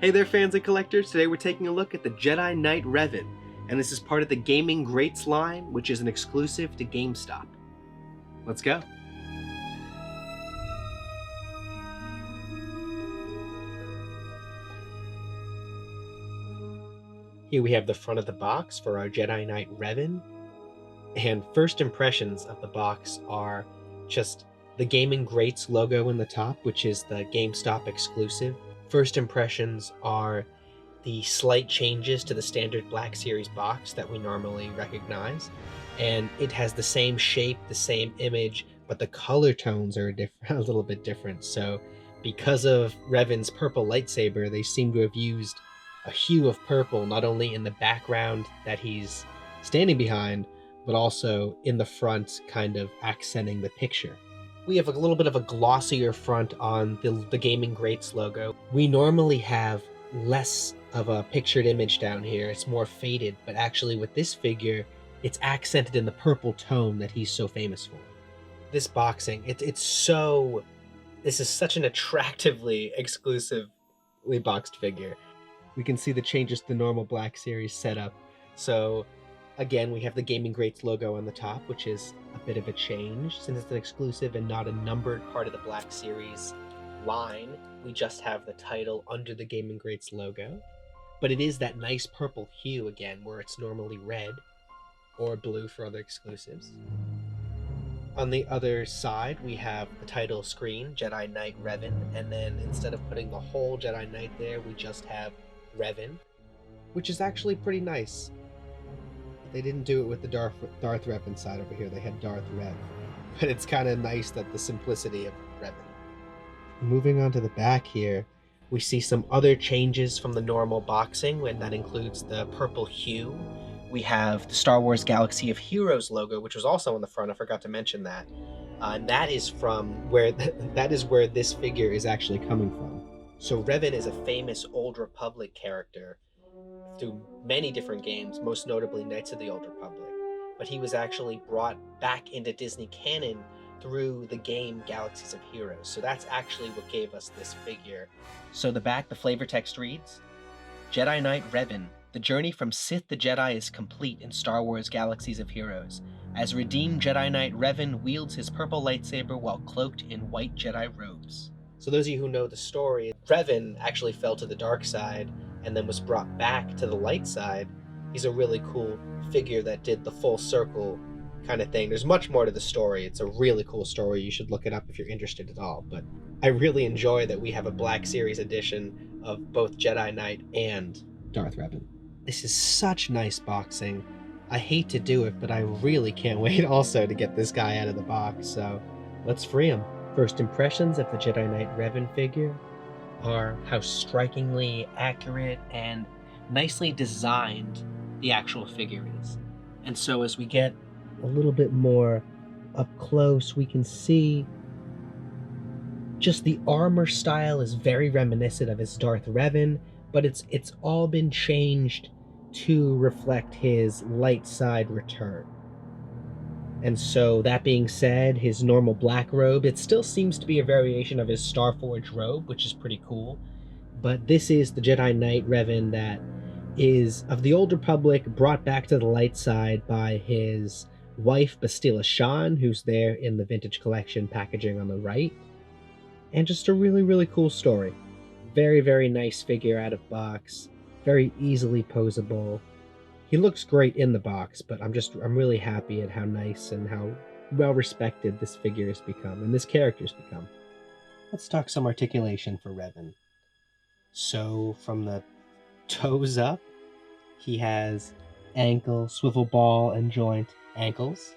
Hey there fans and collectors, today we're taking a look at the Jedi Knight Revan, and this is part of the Gaming Greats line, which is an exclusive to GameStop. Let's go. Here we have the front of the box for our Jedi Knight Revan, and first impressions of the box are just the Gaming Greats logo in the top, which is the GameStop exclusive. First impressions are the slight changes to the standard Black Series box that we normally recognize. And it has the same shape, the same image, but the color tones are a little bit different. So because of Revan's purple lightsaber, they seem to have used a hue of purple, not only in the background that he's standing behind, but also in the front, kind of accenting the picture. We have a little bit of a glossier front on the Gaming Greats logo. We normally have less of a pictured image down here. It's more faded, but actually with this figure, it's accented in the purple tone that he's so famous for. This boxing, this is such an attractively exclusively boxed figure. We can see the changes to the normal Black Series setup. So again, we have the Gaming Greats logo on the top, which is a bit of a change since it's an exclusive and not a numbered part of the Black Series line. We just have the title under the Gaming Greats logo, but it is that nice purple hue again, where it's normally red or blue for other exclusives. On the other side, we have the title screen, Jedi Knight Revan, and then instead of putting the whole Jedi Knight there, we just have Revan, which is actually pretty nice. They didn't do it with the Darth Revan side over here. They had Darth Rev. But it's kind of nice that the simplicity of Revan. Moving on to the back here, we see some other changes from the normal boxing, and that includes the purple hue. We have the Star Wars Galaxy of Heroes logo, which was also on the front. I forgot to mention that. And that is where this figure is actually coming from. So Revan is a famous Old Republic character through many different games, most notably Knights of the Old Republic. But he was actually brought back into Disney canon through the game Galaxies of Heroes. So that's actually what gave us this figure. So the back, the flavor text reads, Jedi Knight Revan, the journey from Sith to Jedi is complete in Star Wars Galaxies of Heroes, as redeemed Jedi Knight Revan wields his purple lightsaber while cloaked in white Jedi robes. So those of you who know the story, Revan actually fell to the dark side and then was brought back to the light side. He's a really cool figure that did the full circle kind of thing. There's much more to the story. It's a really cool story. You should look it up if you're interested at all. But I really enjoy that we have a Black Series edition of both Jedi Knight and Darth Revan. This is such nice boxing. I hate to do it, but I really can't wait also to get this guy out of the box. So let's free him. First impressions of the Jedi Knight Revan figure are how strikingly accurate and nicely designed the actual figure is. And so as we get a little bit more up close, we can see just the armor style is very reminiscent of his Darth Revan, but it's all been changed to reflect his light side return. And so that being said, his normal black robe, it still seems to be a variation of his Starforged robe, which is pretty cool. But this is the Jedi Knight Revan that is of the Old Republic, brought back to the light side by his wife, Bastila Shan, who's there in the vintage collection packaging on the right. And just a really, really cool story. Very, very nice figure out of box. Very easily posable. He looks great in the box, but I'm really happy at how nice and how well respected this figure has become, and this character's become. Let's talk some articulation for Revan. So from the toes up, he has ankle, swivel ball, and joint ankles,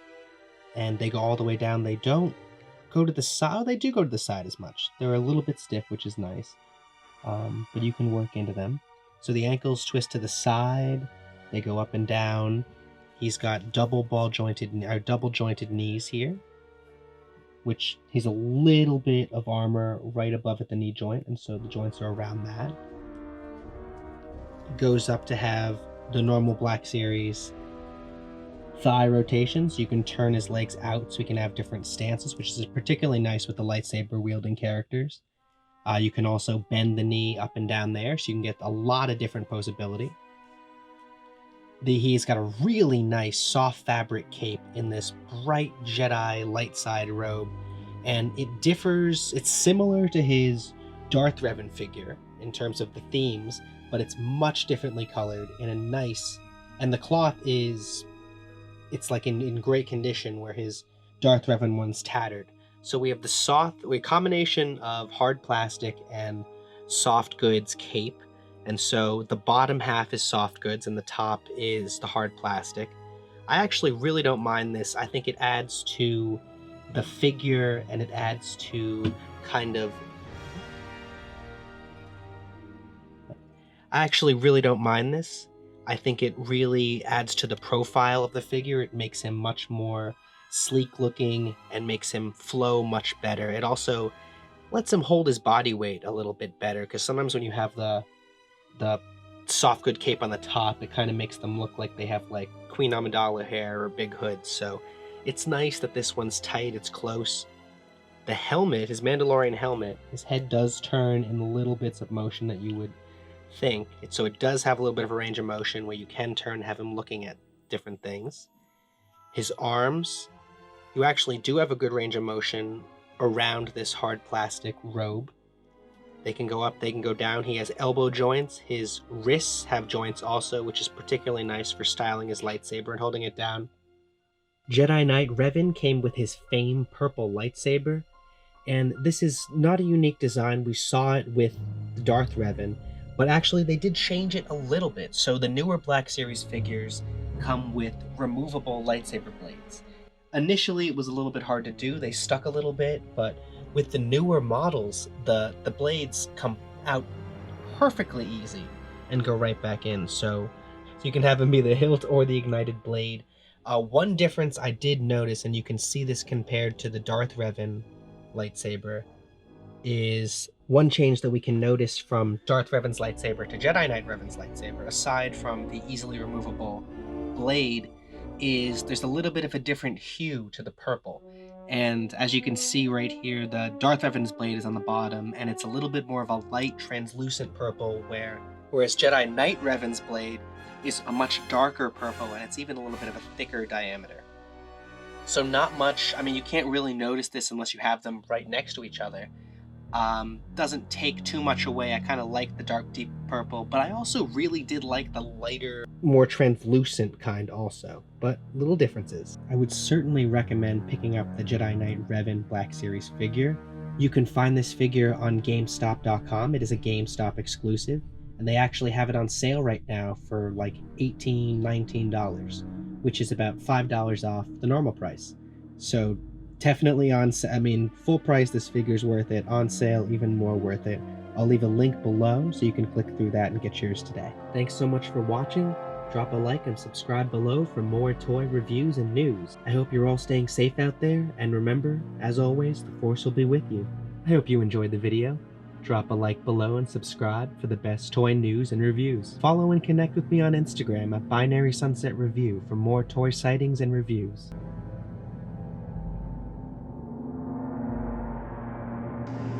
and they go all the way down. They don't go to the side. Oh, they do go to the side as much. They're a little bit stiff, which is nice, but you can work into them. So the ankles twist to the side. They go up and down. He's got double jointed knees here, which he's a little bit of armor right above at the knee joint, and so the joints are around that. Goes up to have the normal Black Series thigh rotations. You can turn his legs out so he can have different stances, which is particularly nice with the lightsaber wielding characters. You can also bend the knee up and down there, so you can get a lot of different posability. He's got a really nice soft fabric cape in this bright Jedi light side robe, and it differs. It's similar to his Darth Revan figure in terms of the themes, but it's much differently colored in a nice, and the cloth is, it's like in great condition, where his Darth Revan one's tattered. So we have a combination of hard plastic and soft goods cape. And so the bottom half is soft goods and the top is the hard plastic. I actually really don't mind this. I think it adds to the figure, and it adds to kind of... I actually really don't mind this. I think it really adds to the profile of the figure. It makes him much more sleek looking and makes him flow much better. It also lets him hold his body weight a little bit better, because sometimes when you have the soft good cape on the top, it kind of makes them look like they have like Queen Amidala hair or big hoods. So it's nice that this one's tight, it's close. The helmet, his Mandalorian helmet, his head does turn in the little bits of motion that you would think. So it does have a little bit of a range of motion where you can turn and have him looking at different things. His arms, you actually do have a good range of motion around this hard plastic robe. They can go up, they can go down. He has elbow joints. His wrists have joints also, which is particularly nice for styling his lightsaber and holding it down. Jedi Knight Revan came with his Fame purple lightsaber, and this is not a unique design. We saw it with Darth Revan, but actually they did change it a little bit. So the newer Black Series figures come with removable lightsaber blades. Initially it was a little bit hard to do. They stuck a little bit, but with the newer models, the blades come out perfectly easy and go right back in. So you can have them be the hilt or the ignited blade. One difference I did notice, and you can see this compared to the Darth Revan lightsaber, is one change that we can notice from Darth Revan's lightsaber to Jedi Knight Revan's lightsaber, aside from the easily removable blade, is there's a little bit of a different hue to the purple. And as you can see right here, the Darth Revan's blade is on the bottom, and it's a little bit more of a light, translucent purple, whereas Jedi Knight Revan's blade is a much darker purple, and it's even a little bit of a thicker diameter. So not much, I mean, you can't really notice this unless you have them right next to each other. Doesn't take too much away. I kind of like the dark deep purple, but I also really did like the lighter, more translucent kind also, but little differences. I would certainly recommend picking up the Jedi Knight Revan Black Series figure. You can find this figure on GameStop.com. It is a GameStop exclusive, and they actually have it on sale right now for like $18, $19, which is about $5 off the normal price. So definitely full price, this figure's worth it. On sale, even more worth it. I'll leave a link below so you can click through that and get yours today. Thanks so much for watching. Drop a like and subscribe below for more toy reviews and news. I hope you're all staying safe out there, and remember, as always, the Force will be with you. I hope you enjoyed the video. Drop a like below and subscribe for the best toy news and reviews. Follow and connect with me on Instagram at Binary Sunset Review for more toy sightings and reviews.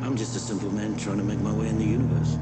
I'm just a simple man trying to make my way in the universe.